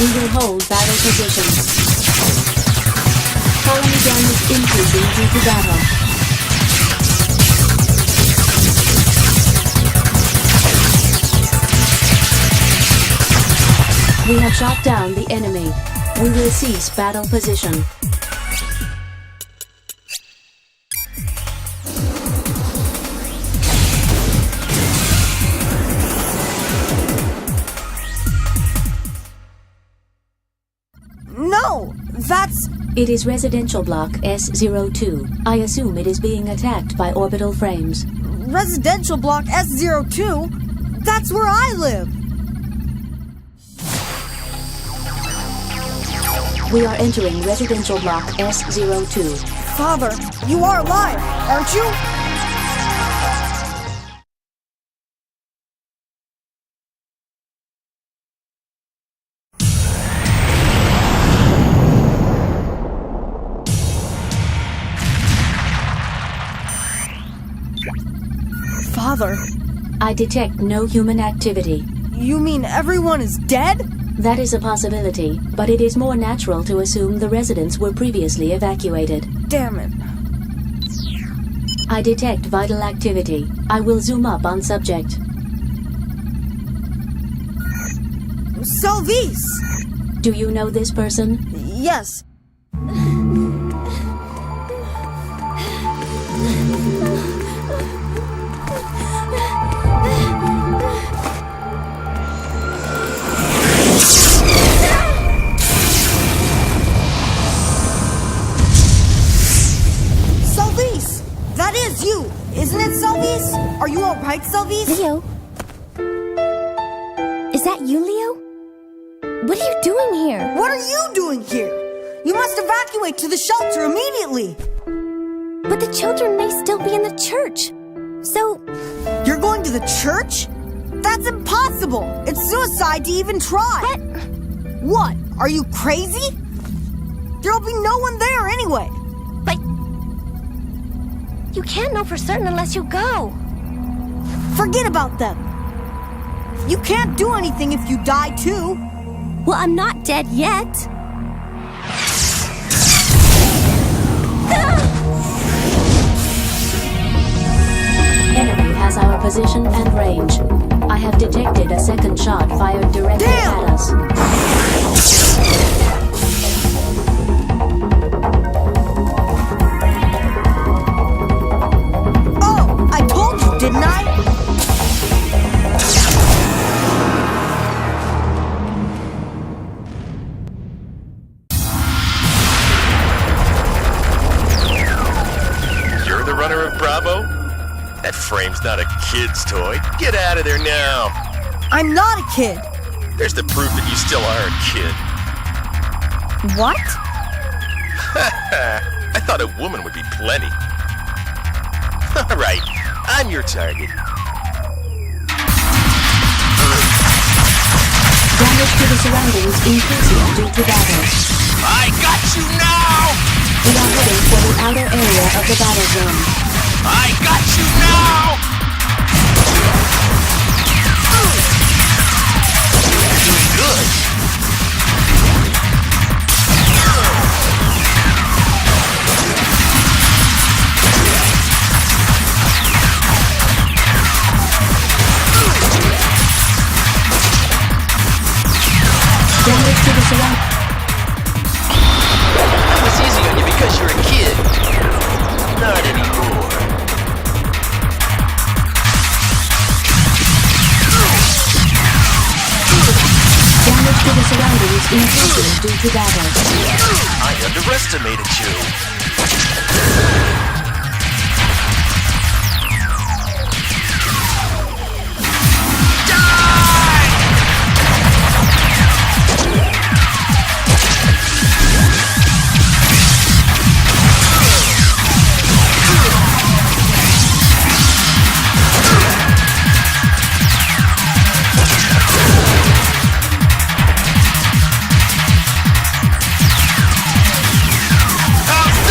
We will hold battle position. Colony damage increasing due to battle. We have shot down the enemy. We will cease battle position. No! That's... It is residential block S02. I assume it is being attacked by orbital frames. Residential block S02? That's where I live! We are entering residential block S02. Father, you are alive, aren't you? Father, I detect no human activity. you mean everyone is dead? That is a possibility, but it is more natural to assume the residents were previously evacuated. Damn it. I detect vital activity. I will zoom up on subject. Salvis! Do you know this person? Yes. Salvis! That is you! Isn't it, Salvis? Are you alright, Salvis? Leo? Is that you, Leo? What are you doing here? What are you doing here? You must evacuate to the shelter immediately! But the children may still be in the church. So, You're going to the church? That's impossible! It's suicide to even try! But- What? Are you crazy? There'll be no one there anyway! but you can't know for certain unless you go. Forget about them! You can't do anything if you die too! Well, I'm not dead yet. Enemy has our position and range. I have detected a second shot fired directly Damn! at us. Oh, I told you, didn't I? You're the runner of Bravo? That frame's not a kid's toy. Get out of there now. I'm not a kid! There's the proof that you still are a kid. What? I thought a woman would be plenty. All right, I'm your target. Damage to the surroundings increasing due to battle. I got you now! We are heading for the outer area of the battle zone. I got you now! Doing good. Damage to the surroundings. It was easy on you because you're a kid. Not anymore. Damage to the surroundings increasing due to battle. I underestimated you. How's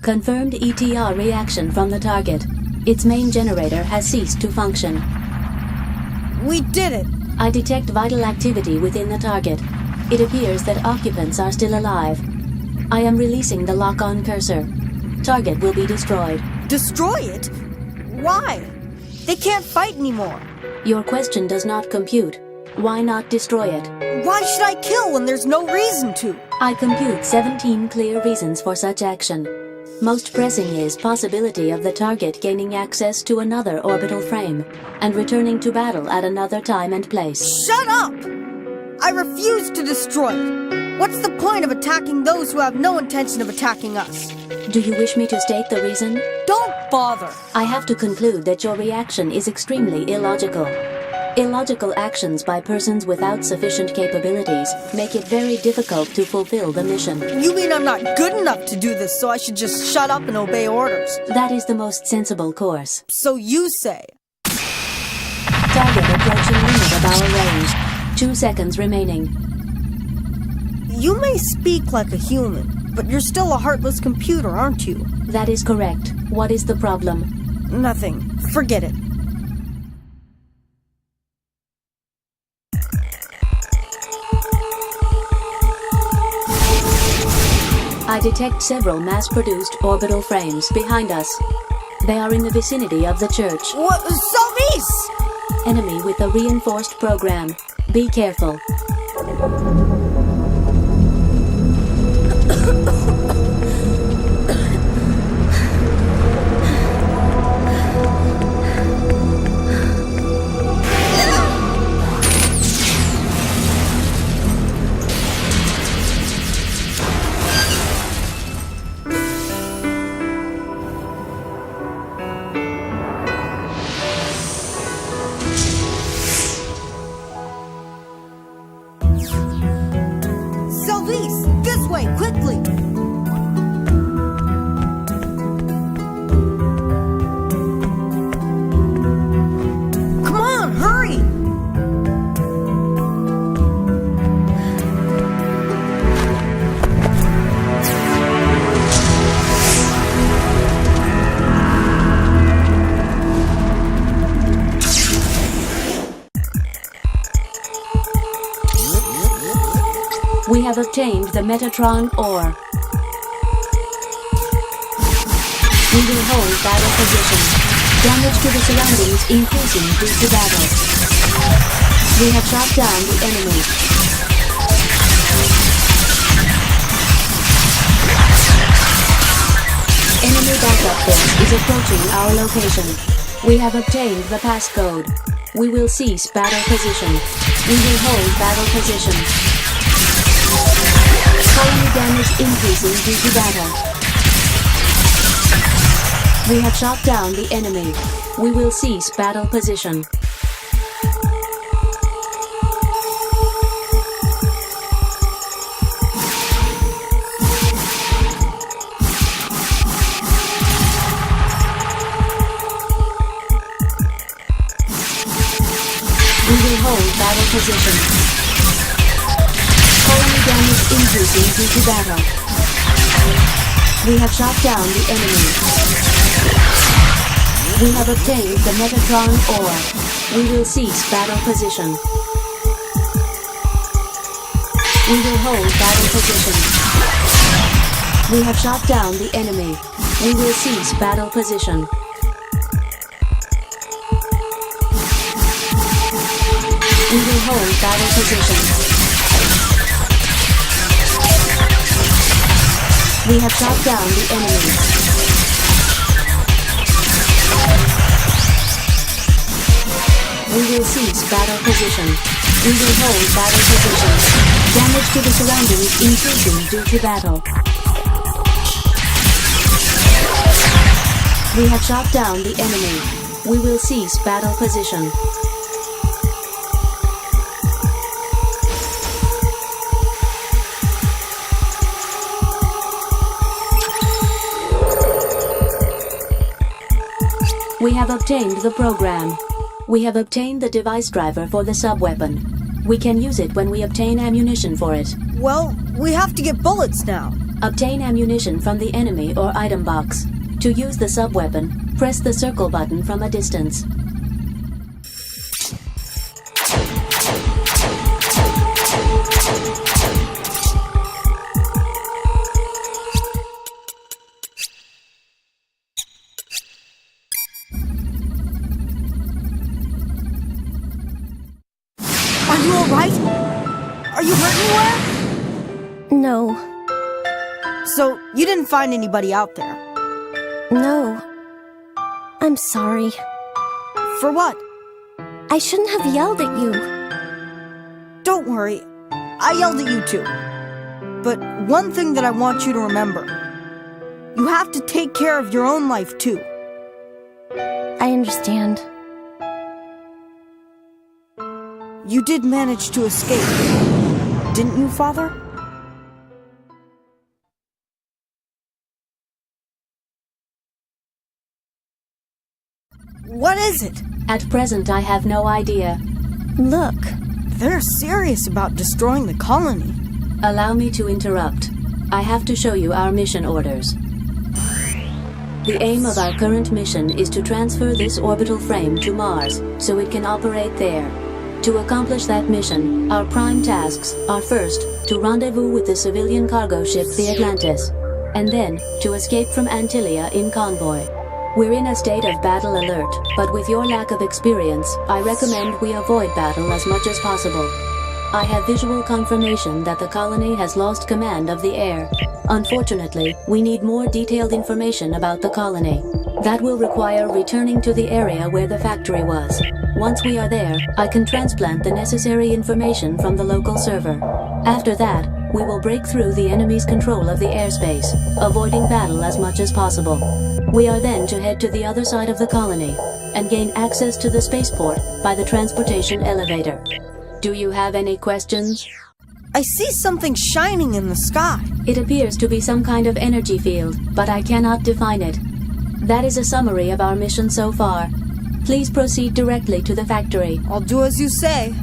Confirmed ETR reaction from the target. Its main generator has ceased to function. We did it! I detect vital activity within the target. It appears that occupants are still alive. I am releasing the lock-on cursor. Target will be destroyed. Destroy it? Why? They can't fight anymore. Your question does not compute. Why not destroy it? Why should I kill when there's no reason to? I compute 17 clear reasons for such action. Most pressing is possibility of the target gaining access to another orbital frame and returning to battle at another time and place. Shut up! I refuse to destroy it. What's the point of attacking those who have no intention of attacking us? Do you wish me to state the reason? Don't bother! I have to conclude that your reaction is extremely illogical. Illogical actions by persons without sufficient capabilities make it very difficult to fulfill the mission. You mean I'm not good enough to do this, so I should just shut up and obey orders? That is the most sensible course. So you say. Target approaching limit of our range. 2 seconds remaining. You may speak like a human, but you're still a heartless computer, aren't you? That is correct. What is the problem? Nothing. Forget it. I detect several mass-produced orbital frames behind us. They are in the vicinity of the church. What? Salvis! Enemy with a reinforced program. Be careful. Salvis! This way, quickly! Come on, hurry! We have obtained the Metatron ore. We will hold battle position. Damage to the surroundings increasing due to battle. We have shot down the enemy. Enemy backup force is approaching our location. We have obtained the passcode. We will cease battle position. We will hold battle position. Colony damage increasing due to battle. We have shot down the enemy. We will cease battle position. We will hold battle position. Colony damage increasing due to battle. We have shot down the enemy. We have obtained the Metatron ore. We will cease battle position. We will hold battle position. We have shot down the enemy. We will cease battle position. We will hold battle position. We have shot down the enemy. We will cease battle position. We will hold battle position. Damage to the surroundings increasing due to battle. We have shot down the enemy. We will cease battle position. We have obtained the program. We have obtained the device driver for the sub-weapon. We can use it when we obtain ammunition for it. Well, we have to get bullets now. Obtain ammunition from the enemy or item box. To use the sub-weapon, press the circle button from a distance. Are you alright? Are you hurt anywhere? No. So, you didn't find anybody out there? No. I'm sorry. For what? I shouldn't have yelled at you. Don't worry. I yelled at you too. But one thing that I want you to remember. You have to take care of your own life too. I understand. You did manage to escape, didn't you, Father? What is it? At present, I have no idea. Look. They're serious about destroying the colony. Allow me to interrupt. I have to show you our mission orders. The aim of our current mission is to transfer this orbital frame to Mars, so it can operate there. To accomplish that mission, our prime tasks are first, to rendezvous with the civilian cargo ship the Atlantis, and then, to escape from Antillia in convoy. We're in a state of battle alert, but with your lack of experience, I recommend we avoid battle as much as possible. I have visual confirmation that the colony has lost command of the air. Unfortunately, we need more detailed information about the colony. That will require returning to the area where the factory was. Once we are there, I can transplant the necessary information from the local server. After that, we will break through the enemy's control of the airspace, avoiding battle as much as possible. We are then to head to the other side of the colony and gain access to the spaceport by the transportation elevator. Do you have any questions? I see something shining in the sky. It appears to be some kind of energy field, but I cannot define it. That is a summary of our mission so far. Please proceed directly to the factory. I'll do as you say.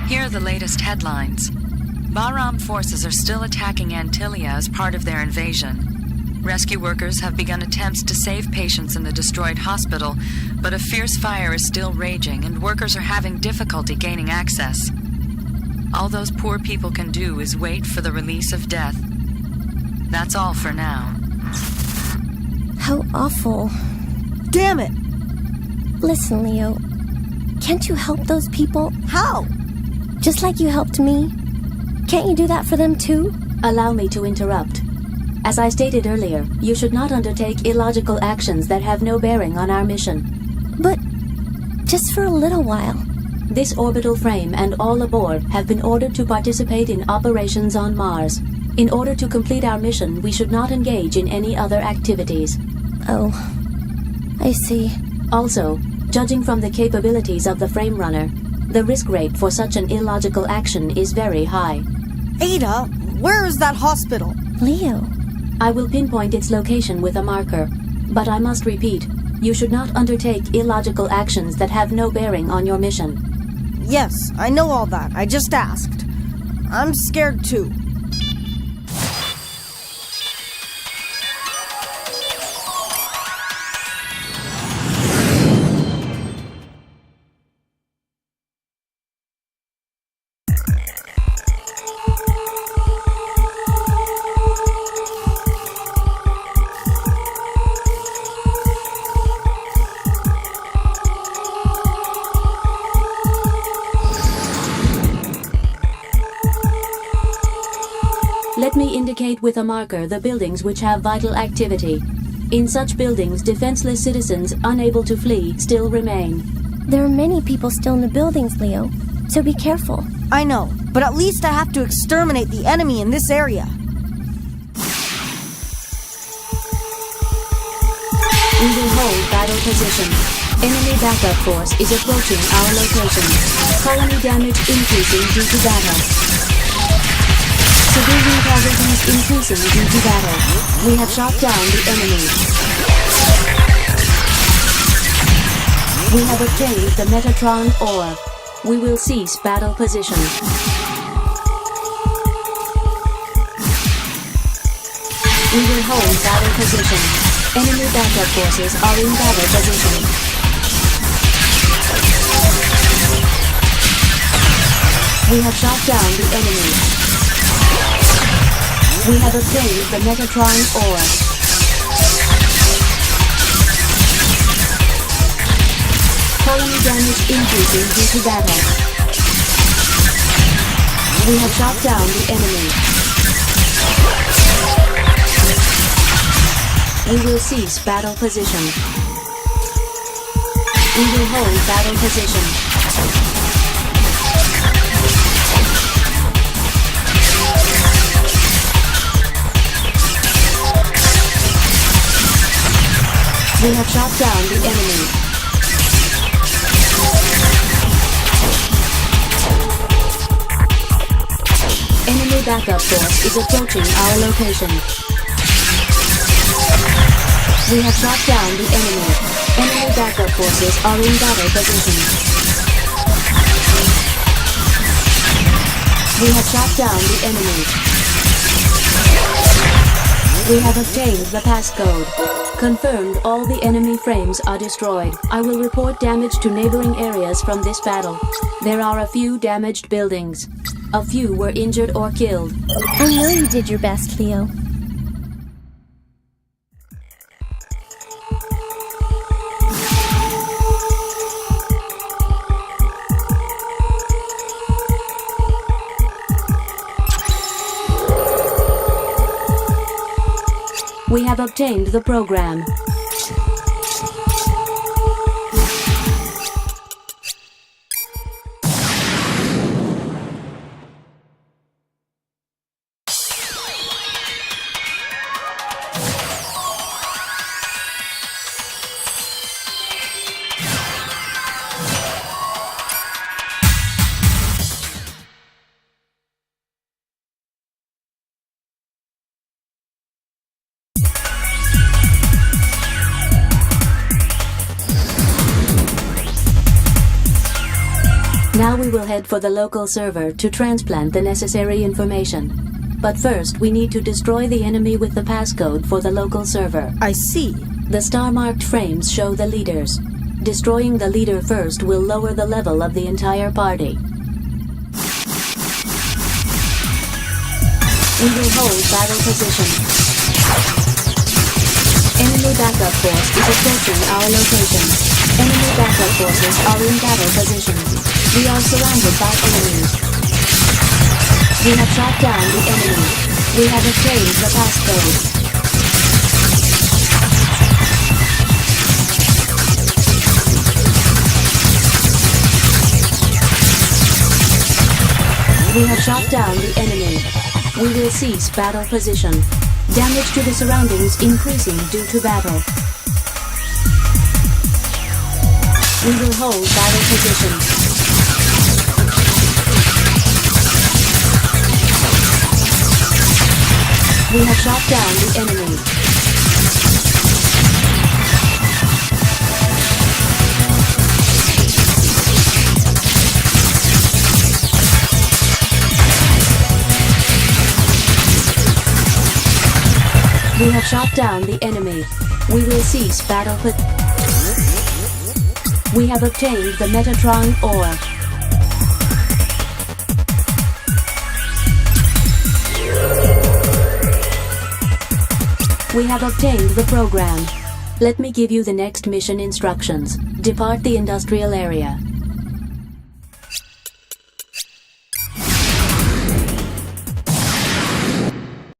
Here are the latest headlines. Bahram forces are still attacking Antillia as part of their invasion. Rescue workers have begun attempts to save patients in the destroyed hospital, but a fierce fire is still raging and workers are having difficulty gaining access. All those poor people can do is wait for the release of death. That's all for now. How awful. Damn it! Listen, Leo. Can't you help those people? How? Just like you helped me? Can't you do that for them too? Allow me to interrupt. As I stated earlier, you should not undertake illogical actions that have no bearing on our mission. But just for a little while. This orbital frame and all aboard have been ordered to participate in operations on Mars. In order to complete our mission, we should not engage in any other activities. Oh, I see. Also, judging from the capabilities of the frame runner, the risk rate for such an illogical action is very high. Ada, where is that hospital? Leo. I will pinpoint its location with a marker, but I must repeat, you should not undertake illogical actions that have no bearing on your mission. Yes, I know all that. I just asked. I'm scared too. Let me indicate with a marker the buildings which have vital activity. In such buildings, defenseless citizens unable to flee still remain. There are many people still in the buildings, Leo, so be careful. I know, but at least I have to exterminate the enemy in this area. We will hold battle position. Enemy backup force is approaching our location. Colony damage increasing due to battle. Civilian casualties increasing due to battle. We have shot down the enemy. We have obtained the Metatron ore. We will cease battle position. We will hold battle position. Enemy backup forces are in battle position. We have shot down the enemy. We have obtained the Metatron ore. Colony damage increasing due to battle. We have shot down the enemy. We will cease battle position. We will hold battle position. We have shot down the enemy. Enemy backup force is approaching our location. We have shot down the enemy. Enemy backup forces are in battle position. We have shot down the enemy. We have obtained the passcode. Confirmed all the enemy frames are destroyed. I will report damage to neighboring areas from this battle. There are a few damaged buildings. A few were injured or killed. I know you did your best, Leo. We have obtained the program. Now we will head for the local server to transplant the necessary information. But first, we need to destroy the enemy with the passcode for the local server. I see. The star-marked frames show the leaders. Destroying the leader first will lower the level of the entire party. We will hold battle position. Enemy backup force is approaching our location. Enemy backup forces are in battle position. We are surrounded by enemies. We have shot down the enemy. We have obtained the passcode. We have shot down the enemy. We will cease battle position. Damage to the surroundings increasing due to battle. We will hold battle position. We have shot down the enemy. We have shot down the enemy. We will cease battle. We have obtained the Metatron ore. We have obtained the program. Let me give you the next mission instructions. Depart the industrial area.